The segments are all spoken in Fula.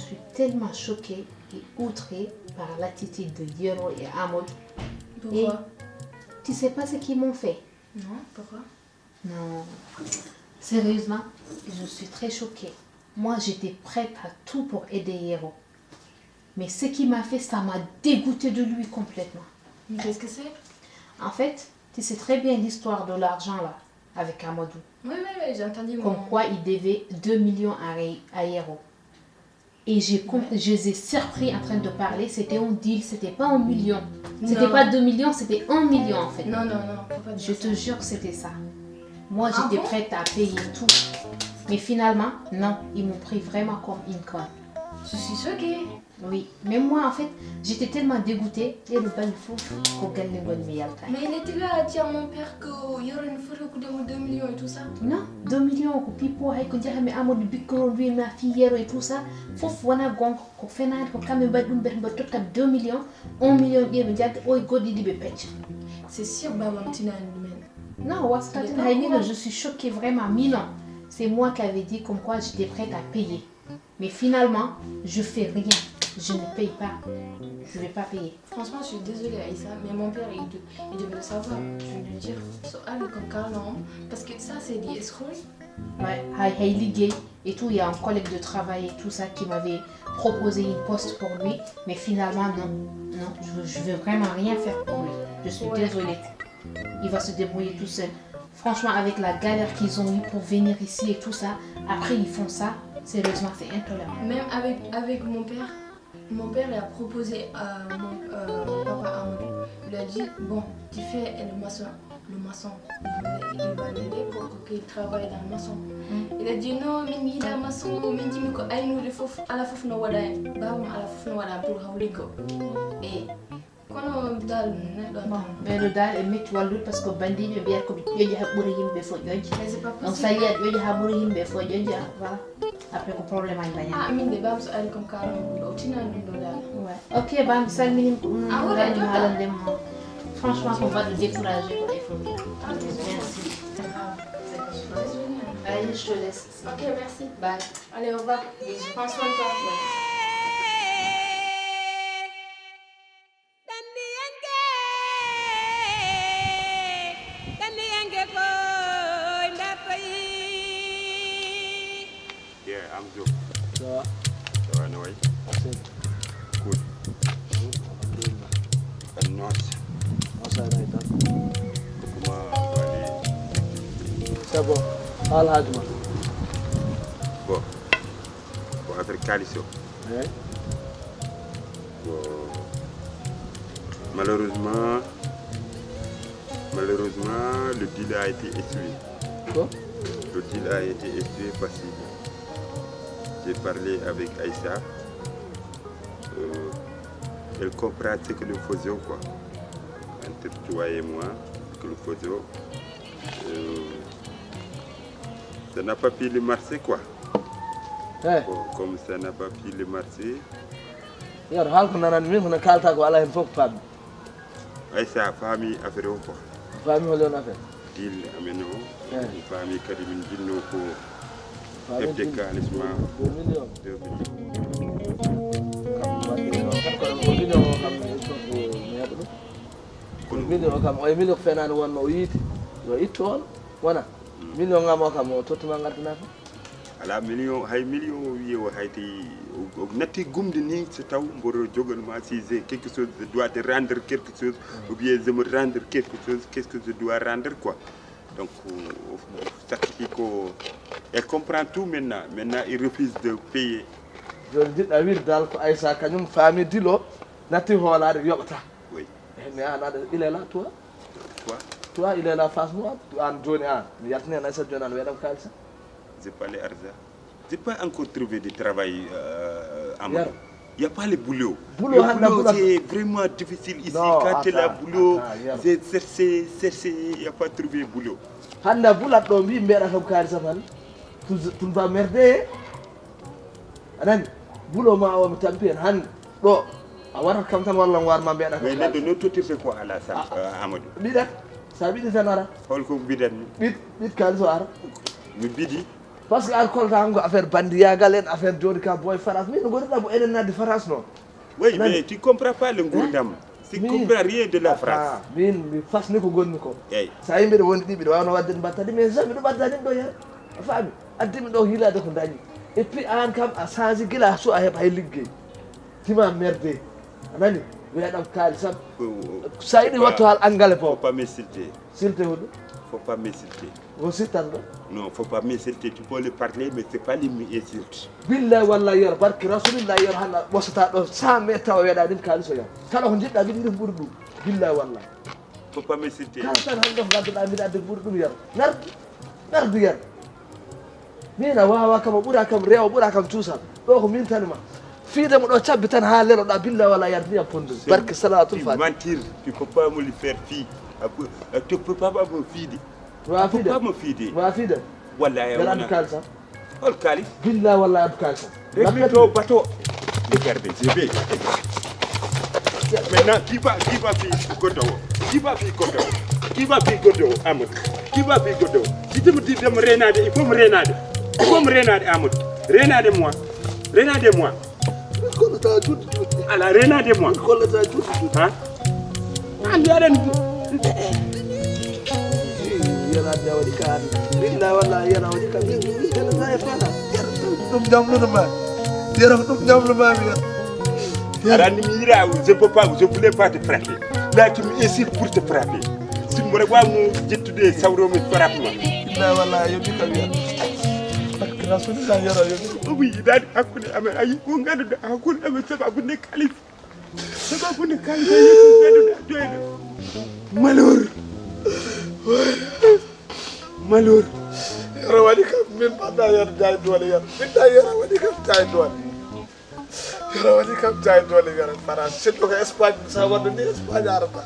suis tellement choquée et outrée par l'attitude de Yero et Amadou. Pourquoi? Et tu sais pas ce qu'ils m'ont fait? Non, pourquoi? Non, sérieusement, je suis très choquée. Moi, j'étais prête à tout pour aider Yero. Mais ce qu'il m'a fait, ça m'a dégoûtée de lui complètement. Mais qu'est-ce que c'est? En fait, tu sais très bien l'histoire de l'argent là, avec Amadou. Oui, j'ai entendu. Comme quoi il devait 2 millions à Yero. Et je les ai surpris en train de parler, c'était un deal, c'était pas 1 million. C'était pas 2 millions, c'était 1 million en fait. Non, faut pas dire Je te ça. jure que c'était ça. Moi j'étais prête à payer tout. Mais finalement, non, ils m'ont pris vraiment comme une conne. Je suis choquée. Oui, mais moi en fait, j'étais tellement dégoûtée. Et le bal fou, qu'au gagne Mais il était là à dire à mon père qu'il y aurait une photo de 2 millions et tout ça. Non, 2 millions, ko pipo hay ko jahami Amadou Bikro lui ma fillero et tout ça. Fof wana gonko ko fenade ko kambe bad dum ber mba totta 2 millions, 1 million be jagga oy goddi di be pecc. C'est sûr babam tinani men. Non, Waskatin Haïmino, je suis choquée vraiment. Milo, c'est moi qui avais dit comme quoi j'étais prête à payer. Mais finalement, je fais rien. Je ne paye pas. Je ne vais pas payer. Franchement, je suis désolée Aïssa, mais mon père, il devait le savoir. Je vais lui dire, parce que ça, c'est des escrocs. Ouais, Haïli Gay et tout, il y a un collègue de travail et tout ça qui m'avait proposé une poste pour lui. Mais finalement, non, je ne veux vraiment rien faire pour lui. Je suis désolée. Il va se débrouiller tout seul. Franchement, avec la galère qu'ils ont eue pour venir ici et tout ça, après ils font ça, sérieusement, c'est intolérable. Même avec mon père il a proposé à mon papa Amadou. Il lui a dit, bon, tu fais le maçon. Il va l'aider pour qu'il travaille dans le maçon. Il a dit non, mais il a maçon, mais il dit que aïe nous le faut à la fois nous voilà, babam à la fois nous voilà pour hawliko. Et kono dal bon, mais le dal est met wallu parce que bandi be biar ko yoji haburi yimbe fo yoji. Donc ça y est, yoji haburi yimbe fo yoji voilà. Après ko problème ay baña. Ah min de babam so ari comme karam do tinan dum do dal. Ouais. OK, bam salmini halande mo. Franchement, on va te décourager pour les photos. Merci. Allez, je te laisse. OK, merci. Bye. Allez, au revoir. Prends soin de toi. Yeah, I'm Joe. Ça va, Noé? Good. I'm not. Comment aller? C'est bon. Alhajma. Bon, affaire Calisso. Ouais. Bon, malheureusement, le deal a été essuyé. Quoi? Le deal a été essuyé parce que j'ai parlé avec Aïssa. Elle comprend ce que nous faisions, quoi. Entre toi et moi, ce que nous faisions. Ça n'a pas pu le marché, quoi. Eh, Bon, comme ça n'a pas pu le marché, yar halko nanan min hono kalta ko ala hen fof fammi. Aïssa famille affaire o, quoi. Fammi hol yon affaire. Deal ameno, Eh. famille kadi min jinno ko Fammi hebde din- kalisma 2 millions. 2 millions. Kam wadde o kam kono ko million o kam mi fof ko mi heɓa ɗum. Ko million o kam oye million ko fenani wonno o yiiti yo ittu on wona million ngam o kam o tottuma gaddana ko. Ala million hay million o wiye o hayti o natti gumde ni so taw mboro jogonma si j'ai quelque chose je dois te rendre quelque chose ou bien je me rendre quelque chose, qu'est-ce que je dois rendre, quoi. Donc sacrifie ko elle comprend tout maintenant il refuse de payer. Joni jiɗɗa wiide dal ko Aissa kañum faami dilo natti hoolade yoɓata. Oui. Mais an aɗa il est là toi? Quoi? Toi il est là face moi an joni an mi yaltini hen Aissa joni an weeɗam kalisa. J'ai pas les argent. J'ai pas encore trouvé de travail à Hier. Mali. Il n'y a pas le boulot. Boulot, Le Hanna, boulot, boulot. c'est vraiment difficile ici. Non, Quand tu as attends, le boulot, attends, j'ai cherché, il n'y a pas trouvé boulot. hande bulat ɗo mbi mbeɗa kam kalisa tan tun va merde anani bulo ma o mi tampi hen hande ɗo a warat kam tan walla warma mbeɗa Mais kam là, de notre côté, c'est quoi, Alassane, Amadou? ɓiɗat sa ɓiɗi tan ara Holko bidan ɓit kalis o ara mi bidi parce que an kolta hango affaire bandiyagal en affaire joni ka boy faras min gonɗa mo enen nadde faras non oui mais tu comprends pas le gurdam tu comprends rien de la phrase min mi fasni ko gonni ko eyyi sa yimɓe ɗo woni ɗi mbiɗa wawno wadde mbattadi mais jamais ɗo ɓadda ɗum ɗo yer a faami addimi ɗo hiilade ko dañi et puis an kam a change gila so a heeɓa hay liggey tima merde anani wiyaɗam kaalisam sa yiɗi wattu haal engrais faut po pas m'insulter silte hoɗum faut pas m'insulter ko sittan ɗo non faut pas m'insulter tu peux le parler mais c'est pas lui m'insulte billahi wallahi yer barke rasulillah yer hana ɓosata ɗo 100 métre tawa weeɗa ɗin kaaliso yam kala ko jiɗɗa mbiɗa ɗum ɓuuri ɗum billahi wallahi faut pas m'insulter kala tan hande ko gadduɗa mbiɗa adde ɓuuri ɗum yer nardu yer min a wawa kam a ɓuura kam rewa ɓuura kam cuusan ɗo ko min tanima fiidemo ɗo cabbi tan ha leloɗa billahi wallahi yer ndiyam pondu barke salatul tu fati mentir tu peux pas me le faire fi tu peux pas me fiide wa tu peux fiide pas me fiide wa fiide wallahi gara addu kaalisam hol kali billahi wallahi addu kaalisam remi to bateau regardez je vais maintenant qui va faire Godo qui va faire Godo qui va faire Godo Amadou qui va faire Godo si tu me dis de me renade il faut me renade Amadou renade-moi kollata juuɗe juuɗe ala renade-moi kollata juuɗe juuɗe hein andi aɗen yenade waɗi kaani billahi wallahi yena waɗi kam yenata e fana ɗum ñamluduma yero ko ɗum ñamlumami yen alors ni mi yira je voulais pas te frapper là tu m'insultes pour te frapper si mboɗa wawno jettude sawromi frappe ma billahi wallahi yoɓi kam yen barke rasulillah yero yoɓi omo yiɗade hakkude amen ayi ko ganduɗa hakkude amen sababude kalifa yeko ganduɗa joyɗo malheur yero waɗi kam min mbaɗɗa yen jaye doole yen minda yero waɗi kam jaye doole yero waɗi kam jaye doole yero France surtout ko Espagne sa wonno ni Espagne arata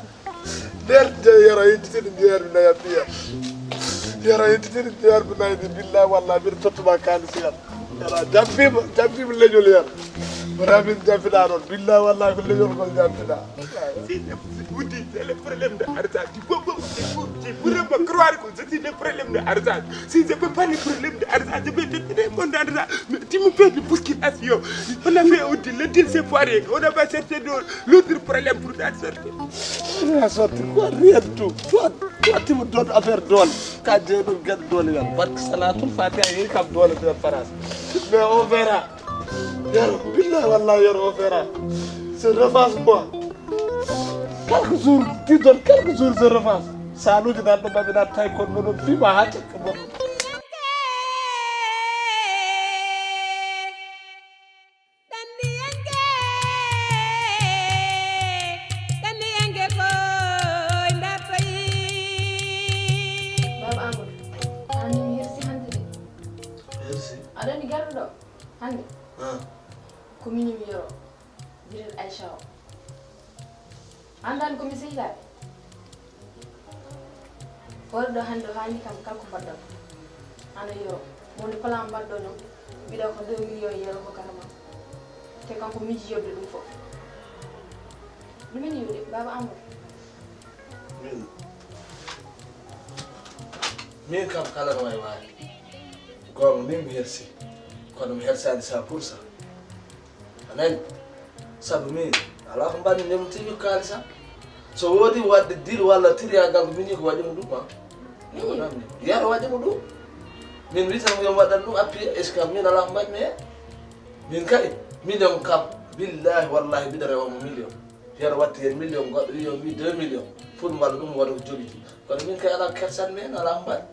nder je yero yejjitini jeermi nayam mbiya yero yejjitini jeermi nayde billahi wallahi mbiɗa tottuma kalisi yan yero jabbima leñol yen wona min jampiɗa ɗon billahi wallahi ko leñol ngol jampiɗa c'est le problème de argent tu peux me croire que c'est le problème de argent si je peux pas le problème de argent je vais te donner mon argent mais tu me fais de bousculation on a fait un deal le deal s'est foiré on a pas cherché l'autre problème pour la sortir la sorti quoi rien du tout toi timo doon affaire doole ka je ɗum gueɗe doole yan barke salatul fatiha yeyi kam doole nder France mais on verra yero billahi wallahi yero on verra c'est revanche moi quelques jours ti donne quelques jours de revanche saluji nan ɗo mbaɓe nat tawi kono noon fima ha cekka mon Baba Amadou an mi hirsi hande de aɗani garɗo ɗo hande ko mini mi yoro biɗen Aïcha o andani komi sehilaɓe oɗo hande o hani kam kalko mbaɗɗon ana yoro wonde plan mbaɗɗono mbiɗa ko 2 millions yero hokkatama te kanko miji yobde ɗum foof ɗumen yiwde Baba Amadou min kam kala no wawi wawi gonga min mi hersi kono mi hersani 100% anani saabu min ala ko mbanmi nde mi tigi kalisa so woodi wadde deal walla tiriyagal ko mini ko waɗimo ɗum ma wonamni yero waɗimo ɗum min witan yo waɗan ɗum appuyé est ce que min ala ko mbaɗmi hen min kadi million kam billahi wallahi mbiɗa rewamo million yero watte hen million goɗɗo wiyo mi 2 millions pour mi waɗa ɗum waɗa ko joguiti kono min kay ala ko kersanmi hen ala ko mbaɗi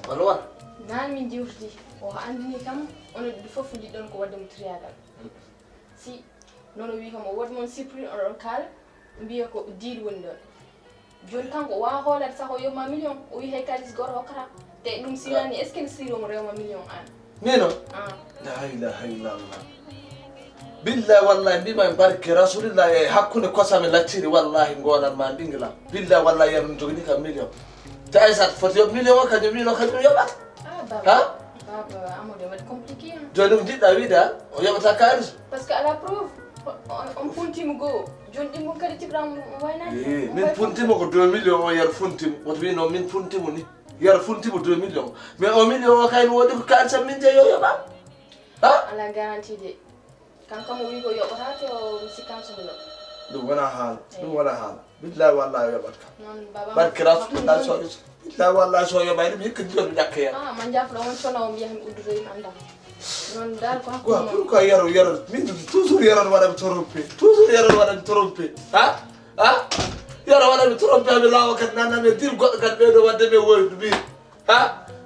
walla wona nan min jewtidi o andini kam onon ɗiɗi fof jiɗɗon ko waddemo triyagal si nono wi kam o waɗi moon surprise oɗon kaala mbiya ko deal woni ɗon joni kanko o wawa hoolade sah o yobma million o wi hay kalis goto hokkata te ɗum sinani est ce que ne siromo rewma million an mino la ilaha illallah billahi wallahi mbima barke rasulillah e hakkude kosame lacciri wallahi gonanma ɗinguelam billahi wallahi yer mi jogini kam million te aysat foti yoɓ million o kañum wino kañum yoɓat ha baba Amadou waɗi compliqué joni ko jiɗɗa wiide o yoɓata kalis par ce que à la preuve on puntimo goo joni ɗimmum kadi tiɓɗam waynade min puntimo ko 2 millions o yer funtimo woto wino min puntimo ni yar funti bu 2 millions mais 1 million kay wodi ko kalsa min je yo ba ha ala garantie de kanka mo wi ko yoɓata te o sikkan sohla ɗum wona haala ɗum wona haala billahi wallahi yoɓat kam noon baba barke rasulullah so billahi wallahi so yoɓay ɗum hikka jiɗoɗo ƴakka hen ma jafɗo on cona o mbiya mi uddotoyim andam noon dal ko quoi hakkude pourquoi yaro min toujours yaron waɗami trompé toujours yaron waɗami trompé ha ha yaro waɗami trompé ami laawa kadi nanami dir goɗɗo kadi ɓeyɗo wadde mi woydu min ha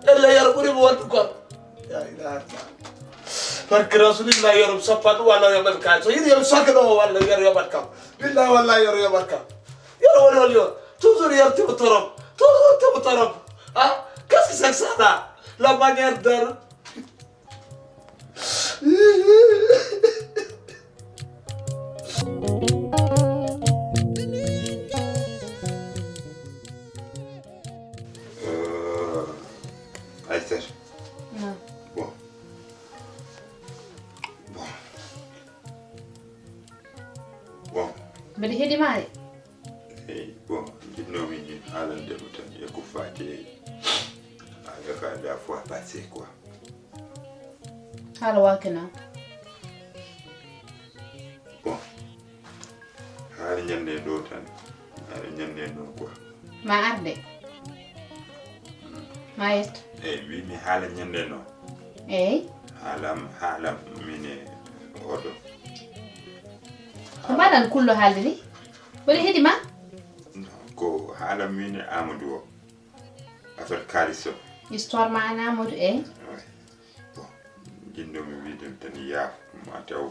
elle yaro ɓuurimi wonde goɗɗo ya ilaha illallah barke rasulillah yaro sappat ɗum walla yoɓat kalis so yiɗi yomi sokke ɗo walla yaro yoɓat kam billahi wallahi yaro yoɓat kam yaro woni hol yo toujours yartimo torop toujours timo torop ha qu'est ce que c'est que ça là la manière d'être Aïssata. Non. Bon. mbeɗa heeɗima de Eyi bon jinnomi ni haalandemo tan e ko fati haala ka la fois passé quoi. haala wake noon Bon haala ñande ɗo tan haala ñande ɗo quoi. ma arde ma yetto Eyi wimi haala ñande noon eyyi haalam mine oɗo ko mbaɗan kullo haalde ni mbeɗa heeɗima ko haalam mine Amadou o affaire kalis o. histoire ma an Amadou eyyi Bon jinnomi wiidem tan yaaf ma taw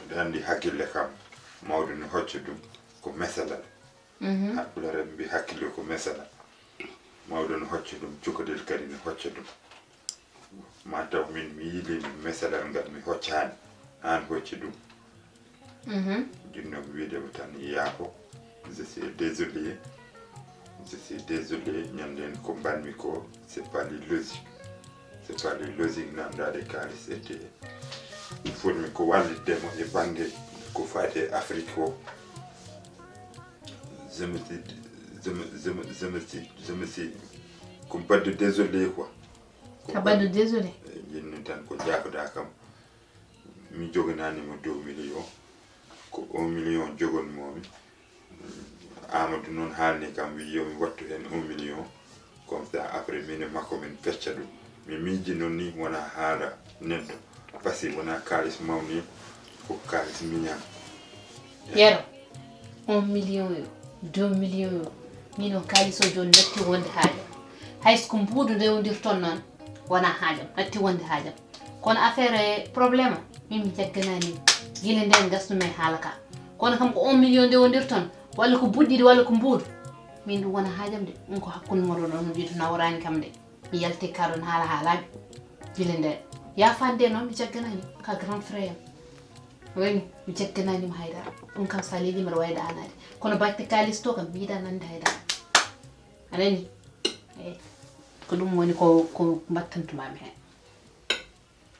aɗa anndi hakkille kam mawɗo ne hocca ɗum ko mesalal hakkilere mbi hakkille ko mesalal mawɗo ne hocca ɗum cukalel kadi ne hocca ɗum ma taw min mi yiilimi mesalal ngal mi hoccani an hocci ɗum jinnomi wiidema tan yaafo je suis désolé ñanden ko mbanmi ko c'est pas les logique namdade kalis ete fonmi ko walliddemo e banggue ko fate Afrique o je me suis ko badde désolé quoi a badde désolé jinni tan ko jaafoɗa kam mi jogananimo 2 millions ko 1 million jogonmomi Amadou noon haalni kam wi yomi wattu hen 1 million comme ça après min e makko min fecca ɗum mi miiji noon ni wona haala neɗɗo par ce que wona kalis mawni ko kalis miñam yero 1 million euro 2 million euro min o kalis o joni natti wonde haajam hayso ko mbuudu rewdirton noon wona haajam natti wonde haajam kono affaire probléme o min mi jagganani guila nden gasnumi e haala ka kono kam ko 1 million nde wondirton walla ko buɗɗiɗi walla ko mbuudu min ɗum wona haajam de ɗum ko hakkude moɗon on wiitu nawrani kam de mi yalti kaɗon haala haalaɓe guila nden yafande noon mi jagganani ka grand frère am wani mi jaggananima haydara ɗum kam sa leeli mbaɗa wayda anade kono batte kalis to kam mi yiiɗa nande haydara anani eyi ko ɗum woni ko mbattantumami hen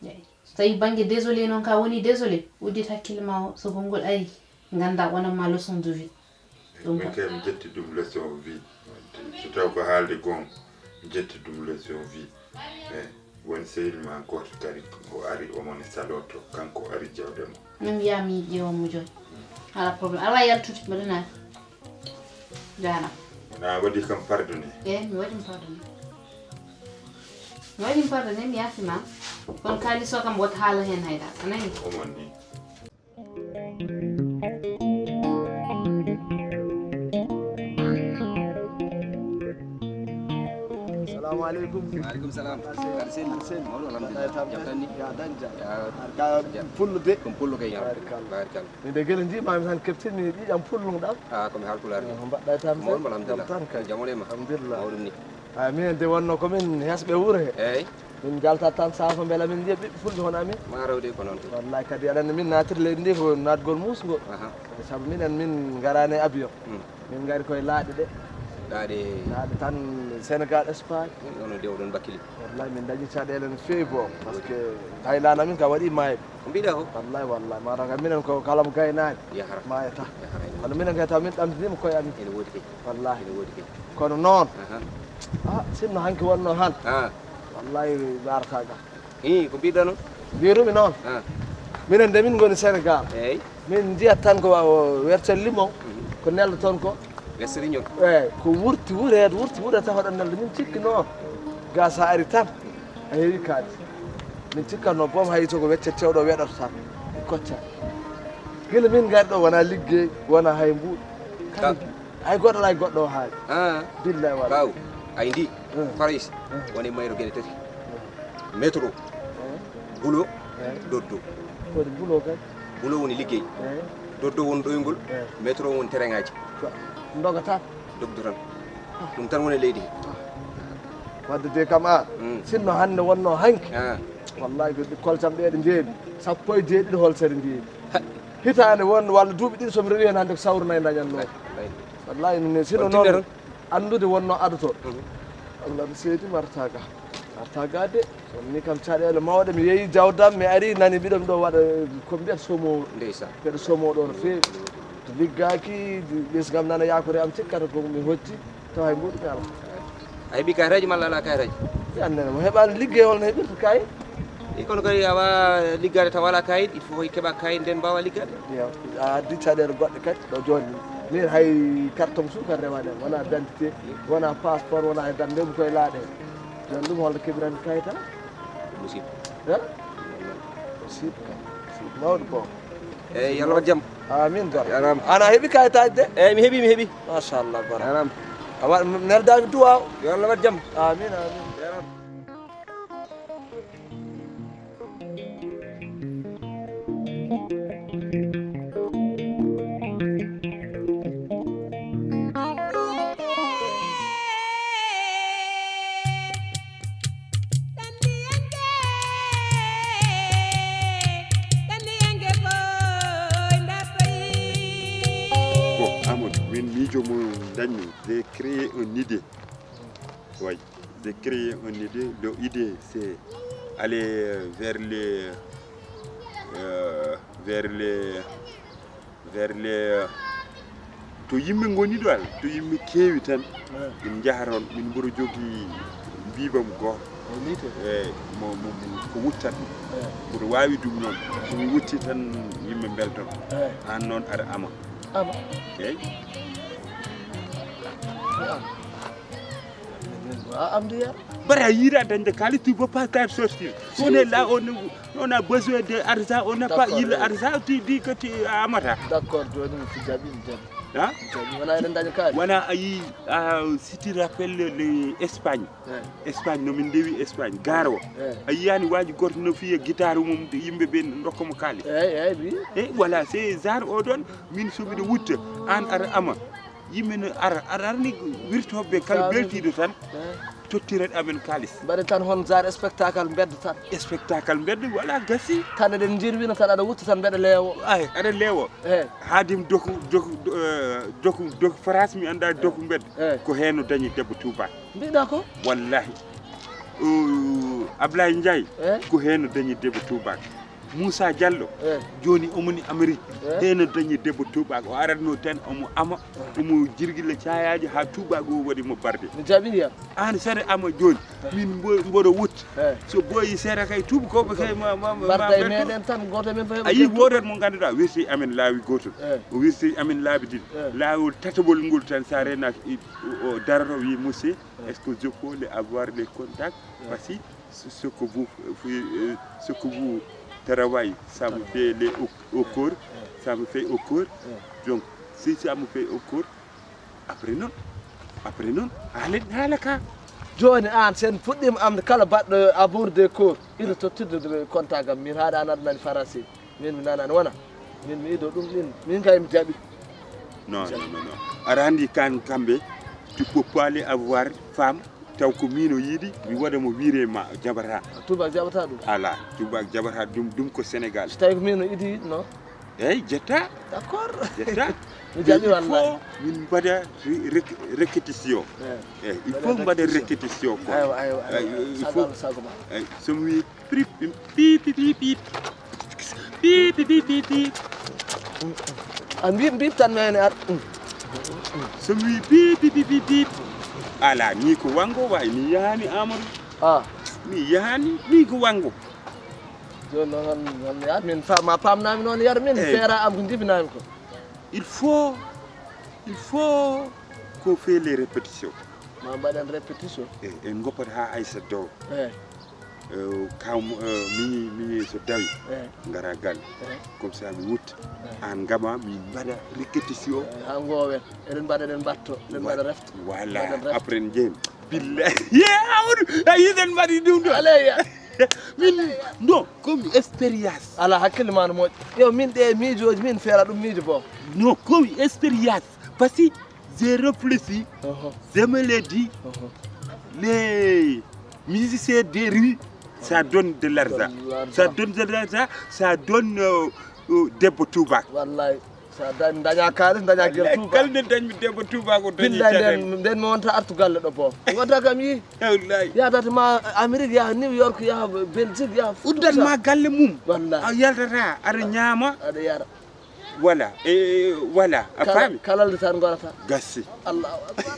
eyi so tawi banggue désolé noon ka woni désolé uddit hakkille ma o so gongol ari ganda wonanma leçon de vie min kay mi jetti ɗum leçon vie so taw ko haalde gon mi jetti ɗum leçon vie e woni sehilma goto kadi o ari omone saloto kanko ari jawdemo min mbiyami ƴewammo joni ala probléme aɗa wawi yaltude mbaɗa naati jaram na waɗi kam pardonné eyi mi waɗimi pardonné mi yaafima kono kalis o kam wota haala hen haydara anani omon ni assalamu alaikum Waalaikum salam. Sen mawɗo alhamdulillah. Jaɓɗanni? ya dañja ka fullude Kom pullo kay yawde. Barikalla. min de gueɗe jimami tan keptini ɗiƴam pullum ɗam Komi halpulaar ni. mbaɗɗa e tamte Mawɗum alhamdulillah. tan kay Jamolema. alhamdulillah Mawɗum ni. minen de wonno komin hesɓe wuuro he Eyyi. min jaltat tan saafa beela min jiya ɓiɓɓe fulɓe hono amin Ma rawde ko noon. wallahi kadi aɗa andi min natir leydi ndi ko natgol musgo Aha. saabu minen min garani e avion min gari koye laaɗe ɗe Ɗaade laaɗe tan Sénégal Espagne ono dewɗon bakkili. wallahi min dañi caɗele no fewi bo par ce que haylana min ka waɗi maayo Ko mbiɗa ko? wallahi mata kam minen ko kala mo gaynani Yahara. mayata Yahara. kono minen kay taw min ɗamdinima koye amin Ene woodi kay. wallahi Ene woodi kay. kono noon Aha. sinno hanki wonno han Ah. wallahi barataga Ko mbiɗa noon? mbirumi noon Ah. minen nde min ngoni Sénégal Eeyi. min jiyat tan ko wertel limon ko nello toon ko Wesriñol. eyyi ko wurti wuurede taw hoɗon nelde min cikki noon ga sa ari tan a heewi kaalis min cikkatno boom hay to ko weccetteɗo weɗoto tan e kocca gila min gari ɗo wona liggey wona hay mbuuɗ kadi hay goɗɗo ala goɗɗo o haali Ah. billahi wala Kaw. Ay ndi. Mm. Faris. Woni mayro gueɗe tati. Métro. Bulo. Doddo. koɗe bulo kadi Bulo woni liggey. eyyi Doddo woni ɗoygol. Métro woni tereŋaji. doga tan Dogdo tan. Ɗum tan woni leydi. wadde de kam an sinno hannde wonno hanki Ah. wallahi ko koltam ɗe ɗe jeeɗi sappo e jeeɗiɗi holsere jeeɗi hitande won walla duuɓi ɗiɗi somi rewi hen hannde ko sawru nayyi dañatno wallahi ne sino On tinde noon tan? andude wonno adoto Allah mi seedi marta ga de sonni kam caɗele mawɗe mi yeehi jawdam mi ari nani mbiɗomi ɗo waɗa ko mbiyata somowo Ndeysan. mbeɗa somowo ɗo no feewi to liggaki ɓesgam nana yakore am cikkata ko mi hotti taw hay mbuɗumi ala A heɓi kayitaji malla ala kayitaji? annene mo heɓani liggey holno heɓirta kayit Kono kadi a wawa liggade taw wala kayit il faut keɓa kayit nden mbawa liggade. a addi caɗele goɗɗe kadi ɗo joni min hay carton sukar rewaɗen wona identité wona passeport wona e dan ndemi koye laaɗe joni ɗum holno keɓirani kayita Musidɗo. siɗka siɗ mawɗo bon Eyyi Allah wat jaam. amin gar Jarama. an a heeɓi kayitaji de Eyyi mi heeɓi. machallah bara Jarama. a waɗ neldami duwaw Yo Allah wat jaam. amin Bon, Amadou, min miijo mo dañmi, j'ai créé une idée. Oui, j'ai créé une idée. L'idée, c'est aller vers les to yimɓe ngoni ɗo al to yimɓe keewi tan min jaharon min mboro jogii mbibam goto e ko wuttat mboɗo wawi ɗum noon somi wutti tan yimɓe belton an noon aɗa ama eyyi amdiya bara yira dañde kalis tu peux pas t'en sortir on est là on a besoin de argent on n'a pas il argent tu dis que tu amata d'accord joni mi jaɓi mi jaɓi hein wona eɗen daña kaali wana ayi si tu rappelles l'Espagne Espagne no min ndewi Espagne gare o a yiyani waji goto no fiya guitare mum yimɓe ɓe dokkamo kaali eyyi mi e voilà c'est genre oɗon min somiɗo wutta an aɗa ama yimɓe no ara aɗa arni wirtoɓeɓe kala beltiɗo tan tottiret amen kalis mbaɗen tan hon genre spectacle beddo tan spectacle mbedde voilà gassi tan eɗen jirwino tan aɗa wutta tan mbeɗa leewo ay aɗa leewo haadim doku France mi anda doku mbedde ko heno dañi debbo Touba mbiɗa ko wallahi Ablaye Ndiaye ko heno dañi debbo Touba Moussa Diallo joni omoni Amérique heno dañi debbo Touba o aratno tan omo ama omo jirguilla cayaji ha Touba go waɗi mo barde mi jaɓiniyam an saɗa ama joni min mboɗo wutta so boyi seeɗa kay tubakoɓe kay barda e meɗen tan goto men a yi wodat mo ganduɗa wirti amen laawi gotol o wirti amen laabi ɗiɗi laawol tataɓol ngol tan sa renaki o darata wi monsieur est ce que je peux avoir les contacts parce que ce que vous travaillez ça me fait au corps ça me fait au corps donc si ça me fait au corps après non haala ka joni an sen fuɗɗima amde kala baɗɗo amour des corps ina tottirde contact am min haɗa an aɗa nani français min mi nanani wona min mi ido ɗum ɗin min kay mi jaɓi non aɗa andi kamɓe tu peux pas aller avoir femme taw ko min o yiiɗi mi waɗa mo wiire ma jabata tubak jaɓata ɗum ala tubak jabata ɗum ko Sénégal so tawi ko min o idi non eyyi jetta d' accord jetta mi jaɓi wallahi min mbaɗa répétition eyyi il faut mbaɗa répétition ko il faut sago ma eyyi somi wi pip pip pip pip pip pip pip pip a mbib tan mene ar somi wi pip pip pip pip ala ni ko wango way mi yahani Amadou ah mi yahani ni ko wango joni noon ya min ma pamnami noon yar min feera am ko jibinami ko il faut qu'on fait les répétitions ma mbaɗen répétition en goppata ha Aïssa Dow kam mi so dawi ngara galle comme ça mi wutta an gama mi mbaɗa répétition ha gowen eɗen mbaɗa eɗen mbatto eɗen mbaɗa refta voilà après en jeemi billahi ye Amadou a yiɗen mbaɗi ɗum ɗo alaya min non comme expérience ala hakkille ma no moƴƴi yo min ɗe miijoji min feera ɗum miijo bo non comme expérience parce que j'ai réfléchi je me l'ai dit les musiciens des rues ça donne de l'argent ça donne de l'argent ça donne debbo tubak wallahi sa daña kalis daña guel tuba kalde dañmi debbo tubak ko dañi billahi nden mi wonta artu galle ɗo bo gonta kam yi wallahi yadata ma Amérique yaha New York yaha Belgique yaha uddan ma galle mum wallahi a yaltata aɗa ñaama aɗa yara voilà et voilà a faami kalalde tan gorata gassi allahu akbar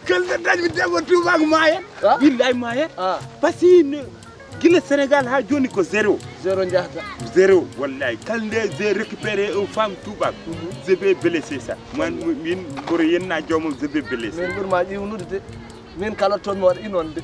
kalde dañmi debbo tubak mayen billahi mayen parce que guila Sénégal ha joni ko zéro jahata zéro wallahi kalde j'ai récupéré une femme tubak je vais blesser ça man min ɓuura yenna joomum je vais blesser min ɓuurma ƴiwnude de min kala toon mi waɗa inonde